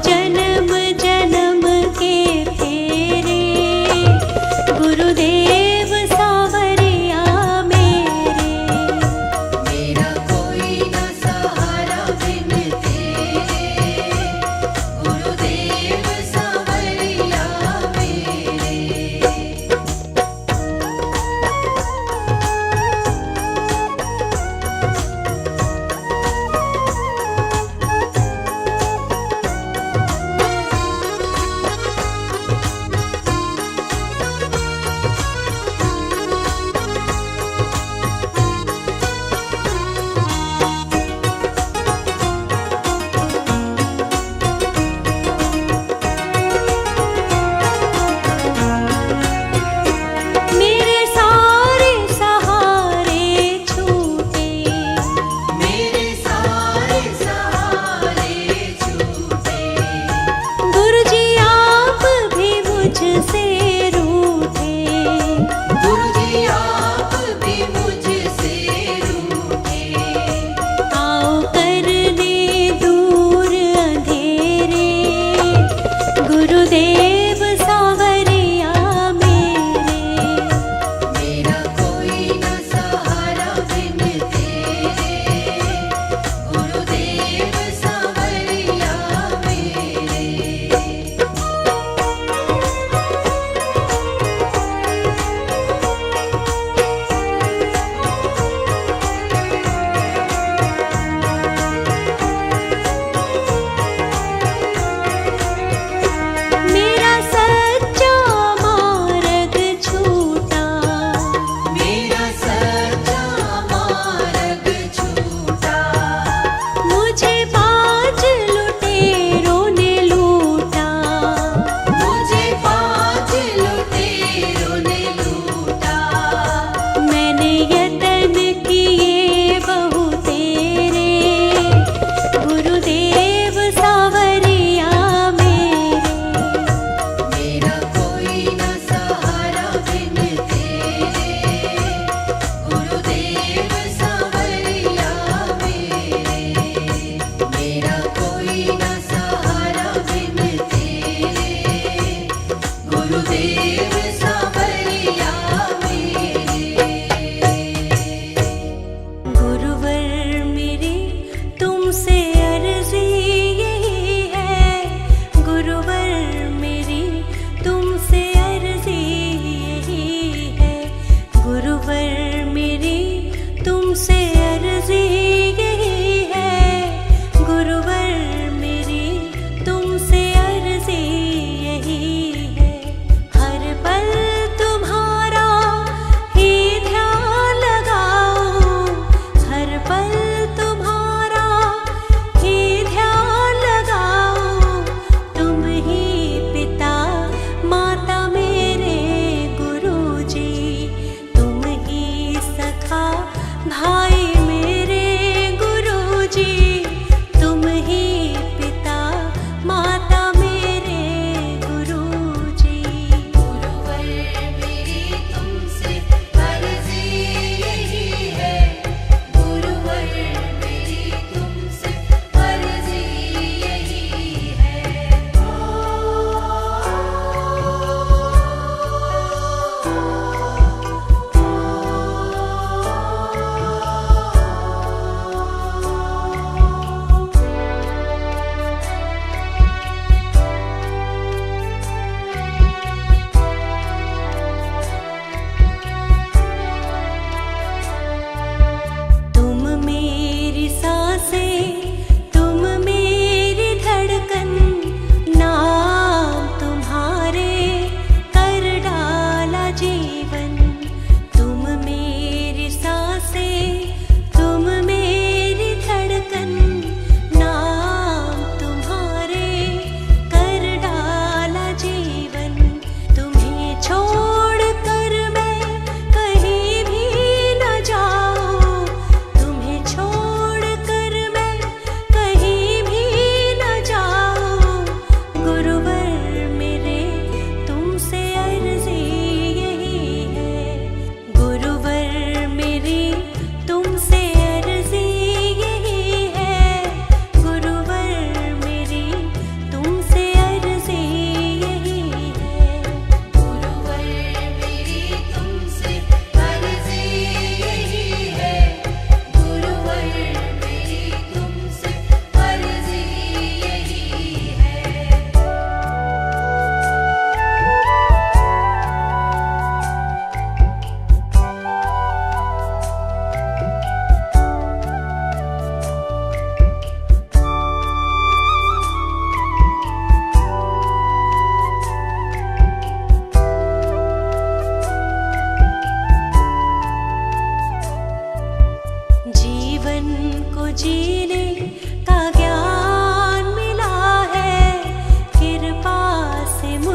जन्म जन्म के फेरे, गुरुदेव सावरिया मेरे। मेरा कोई न सहारा बिन तेरे, गुरुदेव सावरिया मेरे।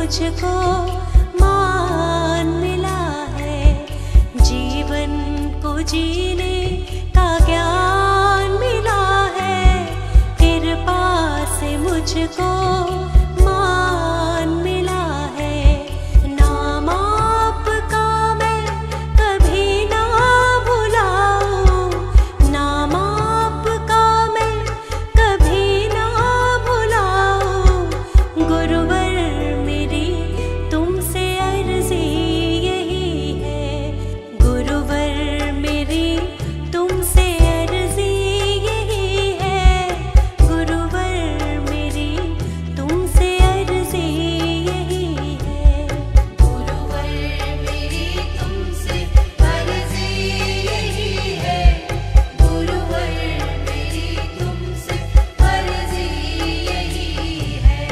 मुझको मान मिला है, जीवन को जीने का ज्ञान मिला है, कृपा से मुझको मान मिला है। नाम आपका मैं कभी ना भुलाऊं, नाम आपका मैं कभी ना भुलाऊं। गुरुवर मेरी तुमसे अर्जी यही है, गुरुवर मेरी तुमसे अर्जी यही है, गुरुवर मेरी तुमसे अर्जी यही है। गुरुवर मेरी तुमसे अर्जी यही है, गुरुवर मेरी तुमसे अर्जी यही है।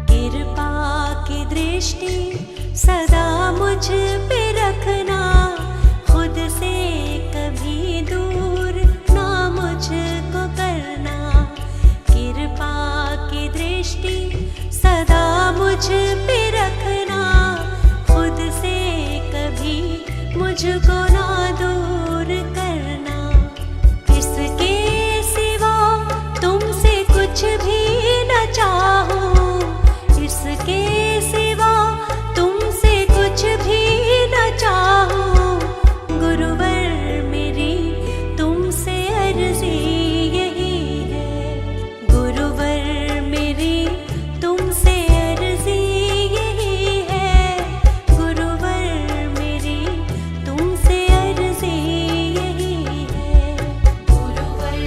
कृपा की दृष्टि सदा मुझ पे रखना, खुद से कभी दूर ना मुझको करना। कृपा की दृष्टि सदा मुझ पे रखना, खुद से कभी मुझको ना दूर करना। किसके सिवा तुमसे कुछ भी न चाहूं, इसके सिवा तुमसे कुछ भी न चाहूं। गुरुवर मेरी तुमसे अर्जी यही है, गुरुवर मेरी तुमसे अर्जी यही है, गुरुवर मेरी तुमसे अर्जी यही है। गुरुवर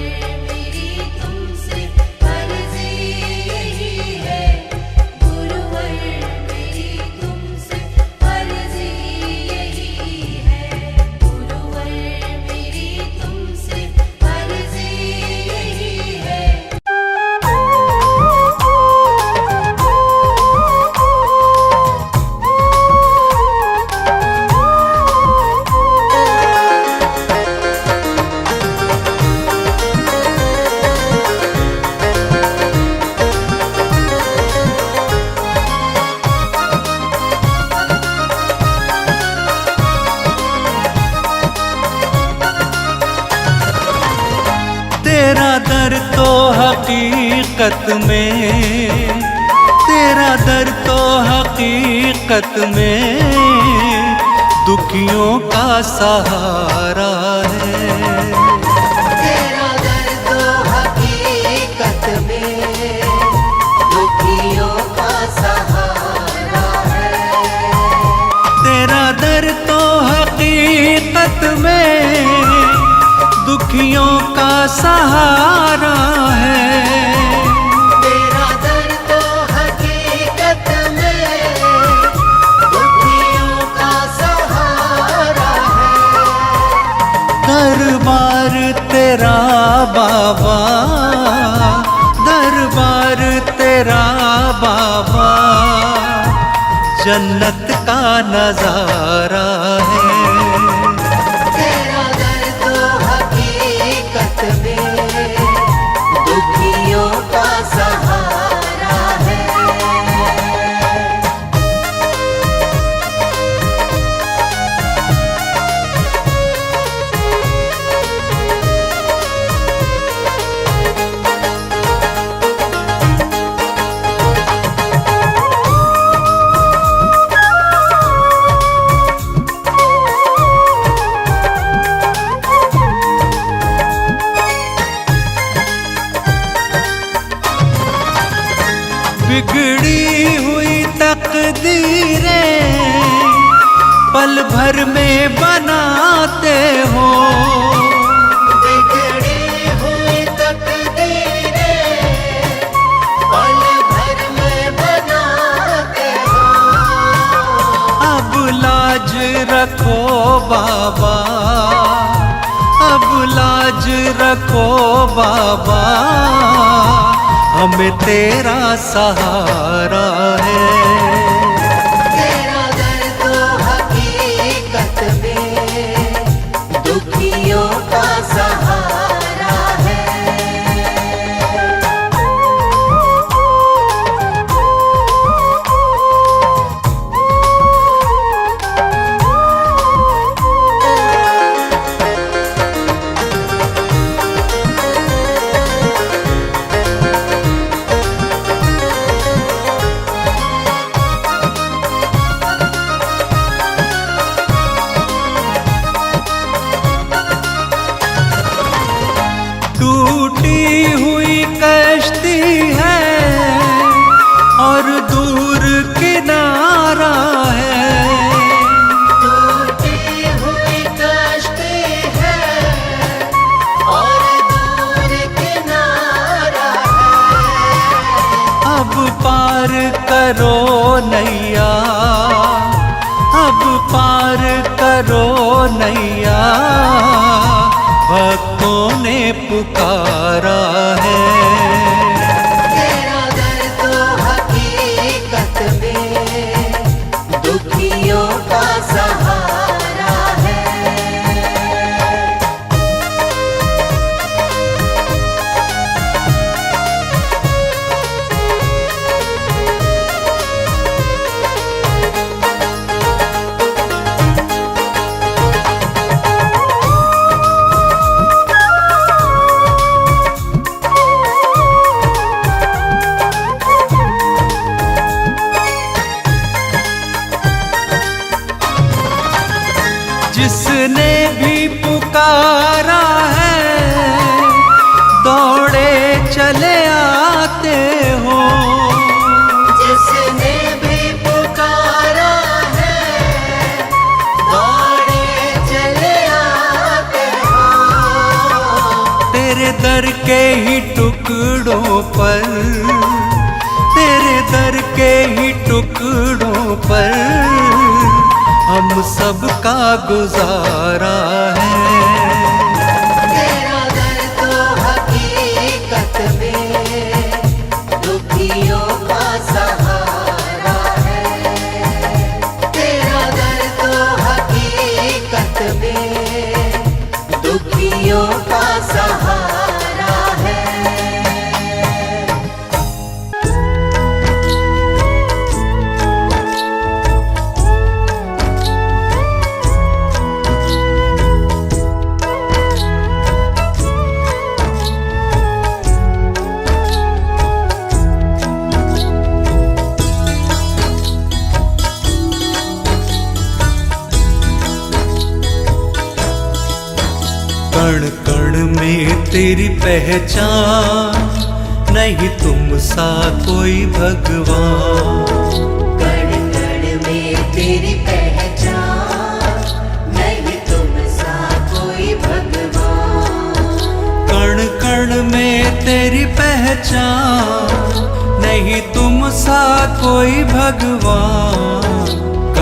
मेरी तुमसे अर्जी यही है, गुरुवर मेरी तुमसे अर्जी यही है, गुरुवर मेरी तुमसे अर्जी यही है। तेरा दर तो हकीकत में, तेरा दर तो हकीकत में दुखियों का सहारा है। तेरा दर तो हकीकत में दुखियों का सहारा है, तेरा दर तो हकीकत में दुखियों का सहारा है। तेरा दर तो हकीकत में दुखियों का सहारा है। दरबार तेरा बाबा, दरबार तेरा बाबा जन्नत का नजारा है। तेरा दर तो हकीकत में दुखियों का सहारा है। बिगड़ी हुई तकदीरें पल भर में बनाते हो, बिगड़ी हुई तकदीरें पल भर में बनाते हो। अब लाज रखो बाबा, रखो बाबा, हमें तेरा सहारा है। तेरा दर तो हकीकत में दुखियों का सहारा है। टूटी हुई कश्ती है और दूर किनारा है। टूटी हुई कश्ती है और दूर किनारा है। अब पार करो नैया, अब पार करो नैया, भक्तों ने पुकारा है। तेरा दर तो हकीकत में दुखियों का सहारा है। जिसने भी पुकारा है, दौड़े चले आते हो। जिसने भी पुकारा है दौड़े चले आते हो। तेरे दर के ही टुकड़ों पर, तेरे दर के ही टुकड़ों पर हम सबका गुजारा है। तेरा दर तो हकीकत में दुखियों का सहारा है। तेरा दर तो हकीकत में दुखियों का सहारा है। कण कण में तेरी पहचान, नहीं तुम सा कोई भगवान। कण कण में तेरी पहचान, नहीं तुम सा कोई भगवान। कण कण में तेरी पहचान, नहीं तुम सा कोई भगवान।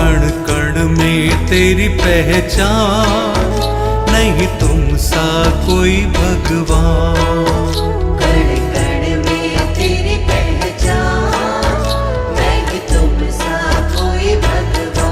कण कण में तेरी पहचान, नहीं तुम सा कोई भगवान। कण कण में तेरी पहचान, नहीं तुम सा कोई भगवान।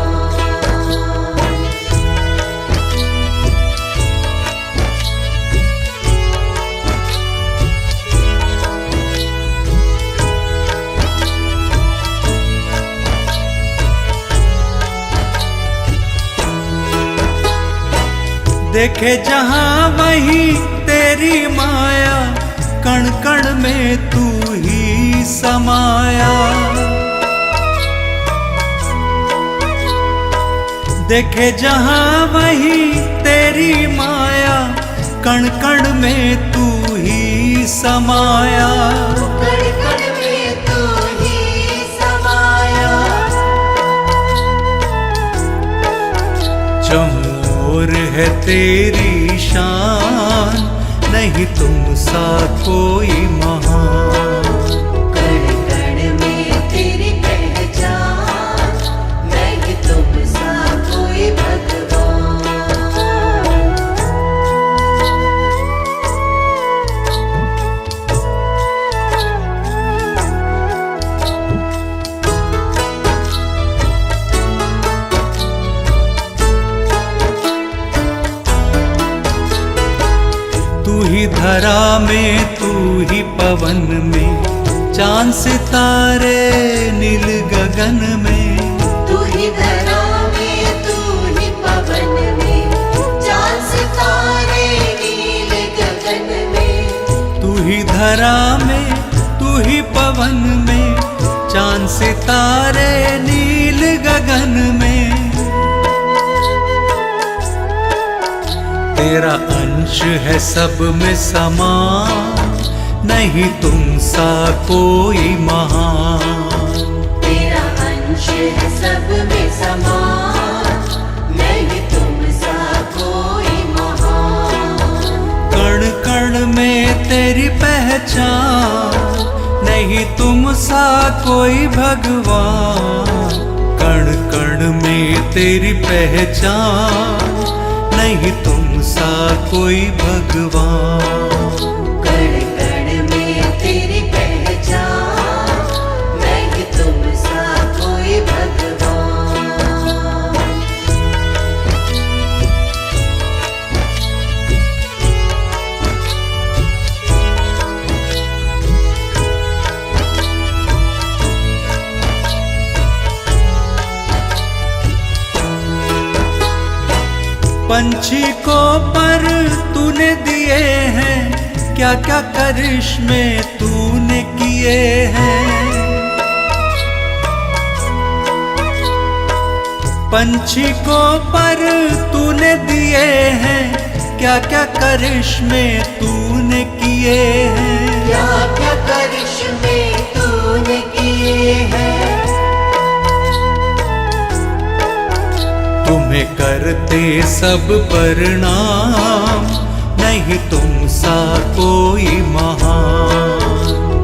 देखे जहां वही तेरी माया, कण कण में तू ही समाया। देखे जहां वही तेरी माया, कण कण में तू ही समाया। कण कण में तू ही समाया। चमोर है तेरी शान, नहीं तुम सा कोई महान। कण कण में तेरी पहचान, नहीं तुम सा कोई भगवान। धरा में तू ही पवन में, चांद सितारे नील गगन में। तू ही धरा में, तू ही पवन में, चांद सितारे नील गगन में। तू ही धरा में, तू ही पवन में, चांद सितारे नील गगन में। तेरा अंश है सब में समा, नहीं तुम सा कोई महान। तेरा अंश है सब में समान, नहीं तुम सा कोई महान। कण कण में तेरी पहचान, नहीं तुम सा कोई भगवान। कण कण में तेरी पहचान, नहीं तुम सा कोई भगवान। कण कण में तेरी पहचान, नहीं तुम सा कोई भगवान। पंछी को पर तूने दिए हैं, क्या क्या करिश्मे तूने किए हैं। पंछी को पर तूने दिए हैं, क्या क्या करिश्मे तूने किए हैं। क्या क्या करिश्मे तूने किए हैं। तुम्हें करते सब प्रणाम, नहीं तुम सा कोई महान।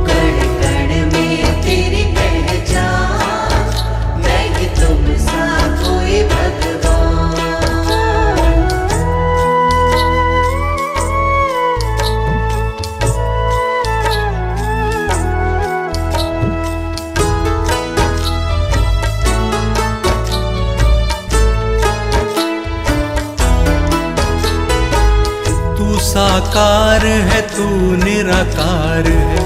कण कण में तेरी पहचान, नहीं तुम सा कोई भगवान। साकार है तू निराकार है,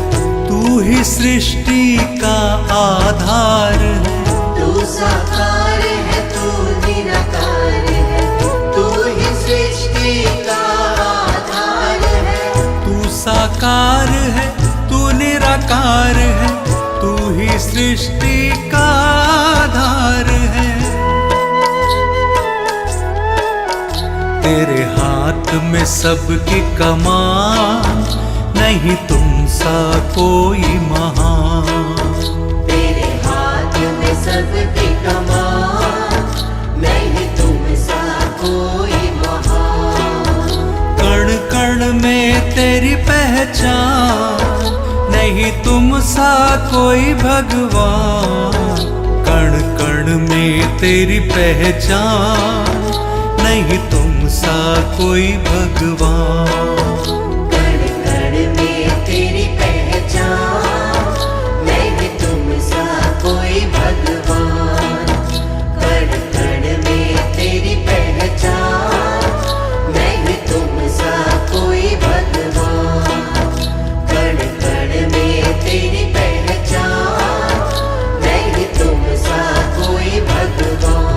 तू ही सृष्टि का आधार है। तू साकार है, तू निराकार है, तू ही सृष्टि का आधार है। तू साकार है, तू निराकार है, तू ही सृष्टि का आधार है। तेरे हाथ में सबकी कमान, नहीं तुम सा कोई महान। तेरे हाथ में सबकी कमान, नहीं तुम सा कोई महान। कण कण में तेरी पहचान, नहीं तुम सा कोई भगवान। कण कण में तेरी पहचान, नहीं तुम सा कोई भगवान। कण कण में तेरी पहचान, नहीं तुम सा कोई भगवान। कण कण में तेरी पहचान, नहीं तुम सा कोई भगवान। कण कण में तेरी पहचान, नहीं तुम सा कोई भगवान।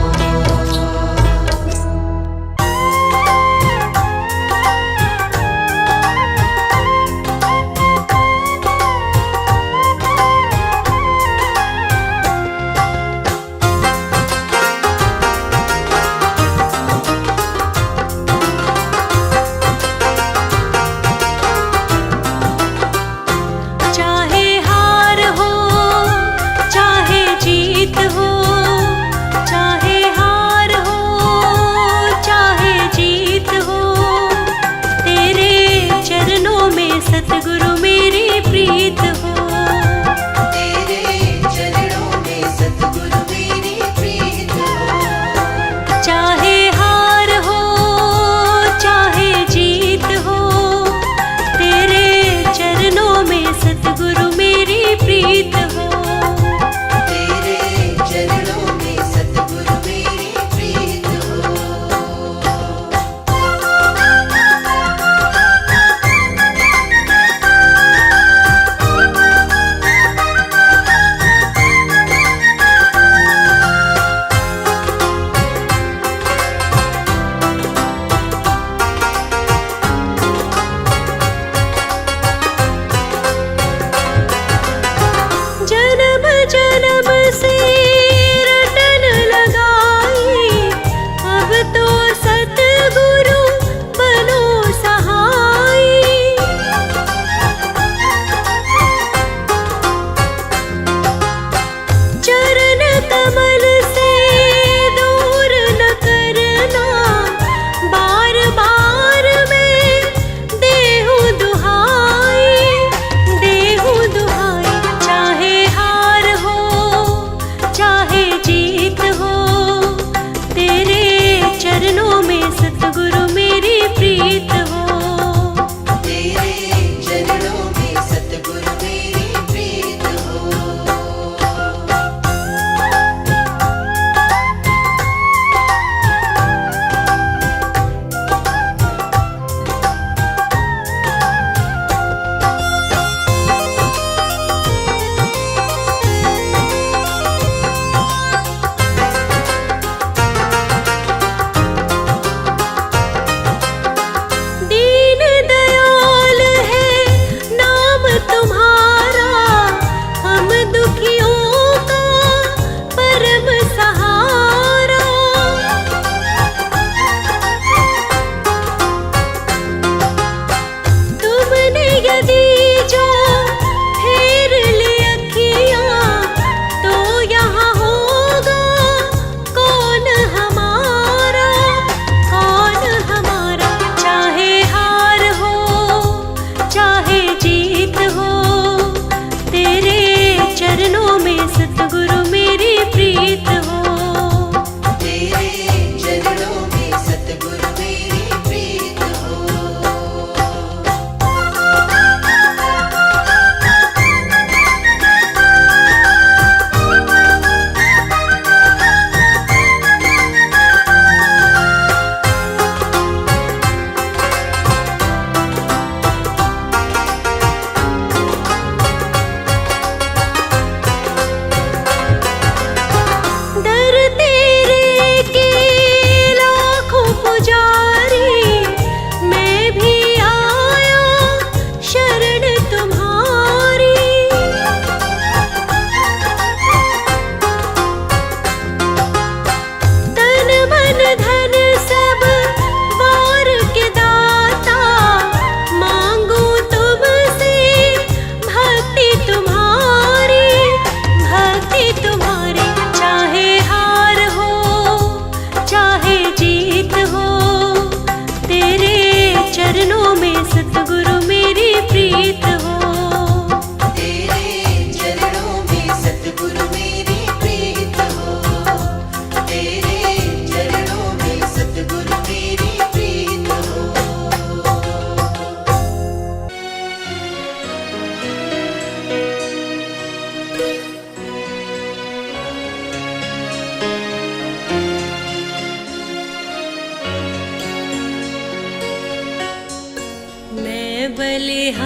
बलिहारी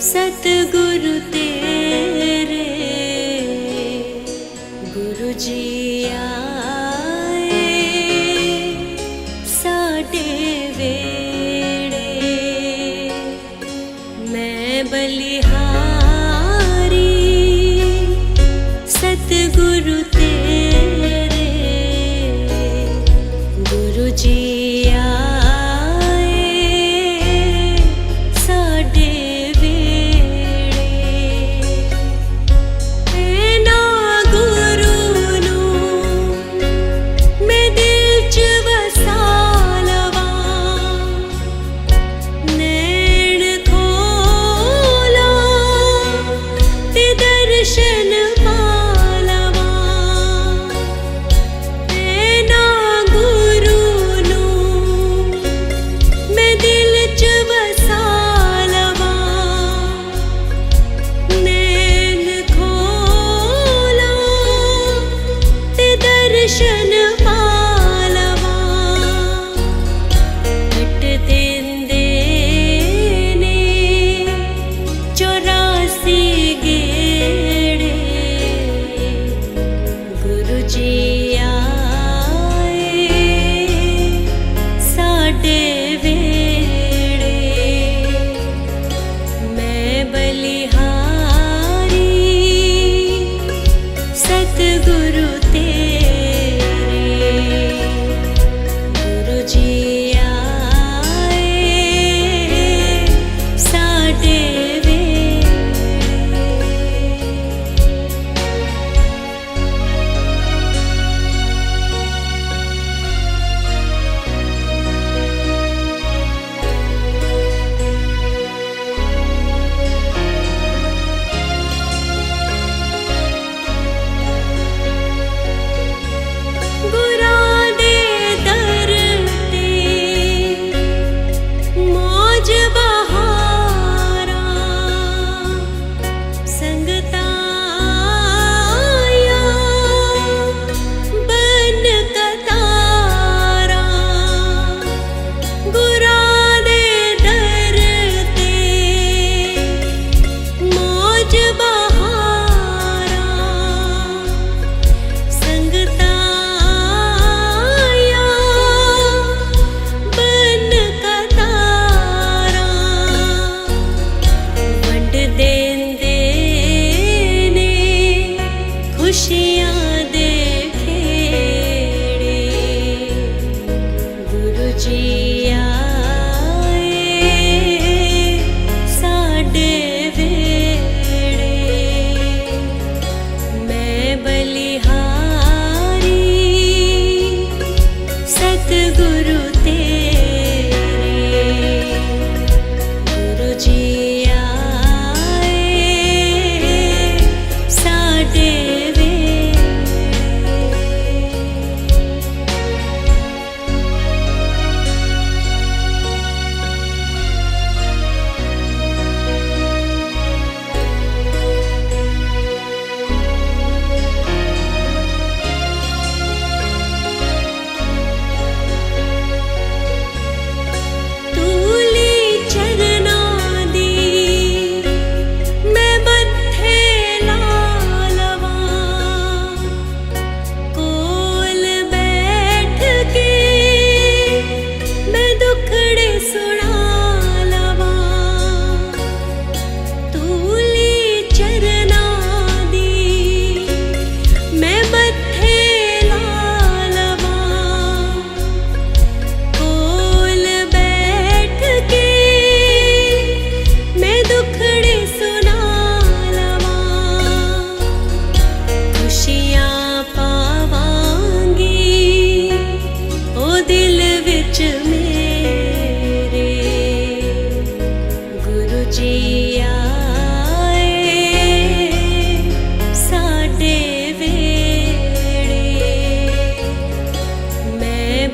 सतगुरु तेरे गुरु जी आए साडे वेड़े। मैं बलिहारी सतगुरु तेरे गुरु जी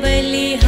बलिहारी